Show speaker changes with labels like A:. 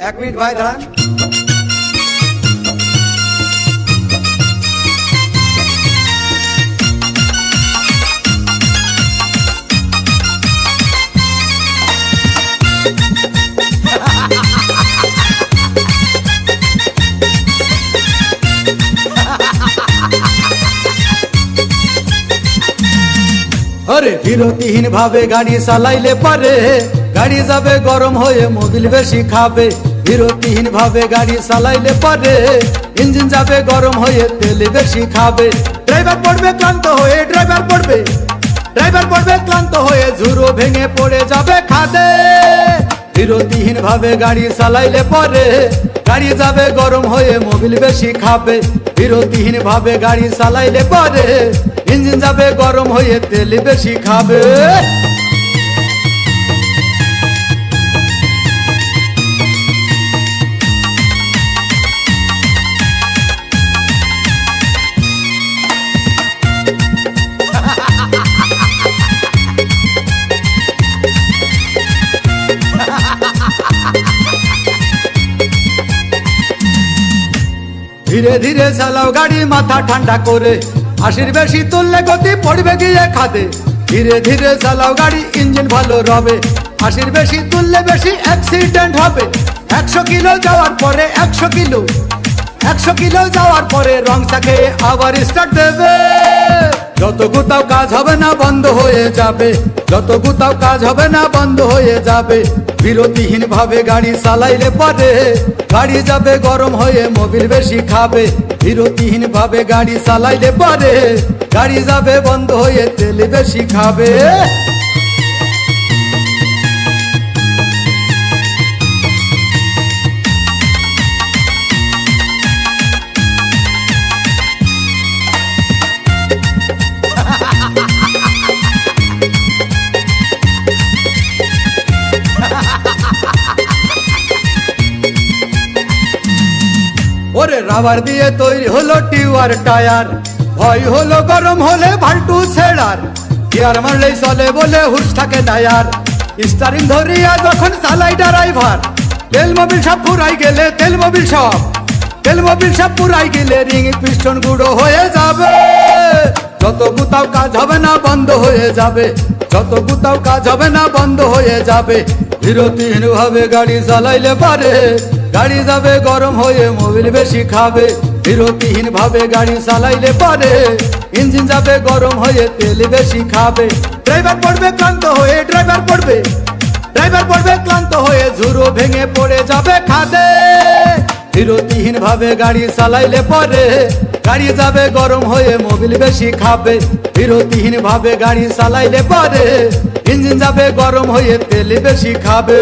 A: এক মিনিট ভাই দাঁড়ান। अरे বিরতিহীন ভাবে গাড়ি চালাইলে পারে গাড়ি যাবে গরম হয়ে মোবিল বেশি খাবে। বিরতিহীন ভাবে গাড়ি চালাইলে পারে ইঞ্জিন যাবে গরম হয়ে তেল বেশি খাবে। ড্রাইভার পড়বে ক্লান্ত হয়ে ড্রাইভার পড়বে ক্লান্ত হয়ে ঝুরো ভেঙে পড়ে যাবে খাদে। বিরতিহীন ভাবে গাড়ি চালাইলে পারে গাড়ি যাবে গরম হয়ে মোবিল বেশি খাবে। বিরতিহীন ভাবে গাড়ি চালাইলে পারে ইঞ্জিন যাবে গরম হয়ে তেল বেশি খাবে। ধীরে ধীরে চালাও গাড়ি মাথা ঠান্ডা করে, 80 বেশি তুললে গতি পড়বে গিয়ে খাদে। ধীরে ধীরে চালাও গাড়ি ইঞ্জিন ভালো রবে, 80 বেশি তুললে বেশি অ্যাক্সিডেন্ট হবে। 100 কিলো যাওয়ার পরে 100 কিলো যাওয়ার পরে রং চাকে আবার স্টার্ট দেবে। যত গুতাও কাজ হবে না বন্ধ হয়ে যাবে, যত গুতাও কাজ হবে না বন্ধ হয়ে যাবে। বিরতিহীন ভাবে গাড়ি চালাইলে পারে গাড়ি যাবে গরম হয়ে মোবিল বেশি খাবে। বিরতিহীন ভাবে গাড়ি চালাইলে পারে গাড়ি যাবে বন্ধ হয়ে তেল বেশি খাবে। ওরে রাবার দিয়ে তৈরি হলো টিউবার টায়ার, ভয় হলো গরম হলে ভাল্টু ছেড়ার। গিয়ার মারলেই চলে বলে হুশ থাকে টায়ার, স্টারিং ধরিয়া যখন চালাই ড্রাইভার। তেল মোবিল সব পুরাই গেলে তেল মোবিল সব পুরাই গেলে রিং পিস্টন গুঁড়ো হয়ে যাবে। যত গুতাও কাজ হবে না বন্ধ হয়ে যাবে, যত গুতাও কাজ হবে না বন্ধ হয়ে যাবে। বিরতিহীন ভাবে গাড়ি চালাইলে পারে গাড়ি যাবে গরম হয়ে মোবিল বেশি খাবে। বিরতিহীন ভাবে গাড়ি চালাইলে পারে ইঞ্জিন যাবে গরম হয়ে তেল বেশি খাবে। ড্রাইভার পড়বে ক্লান্ত হয়ে ড্রাইভার পড়বে ক্লান্ত হয়ে ঝুরো ভেঙে পড়ে যাবে খাদে। বিরতিহীন ভাবে গাড়ি চালাইলে পারে গাড়ি যাবে গরম হয়ে মোবিল বেশি খাবে। বিরতিহীন ভাবে গাড়ি চালাইলে পারে ইঞ্জিন যাবে গরম হয়ে তেল বেশি খাবে।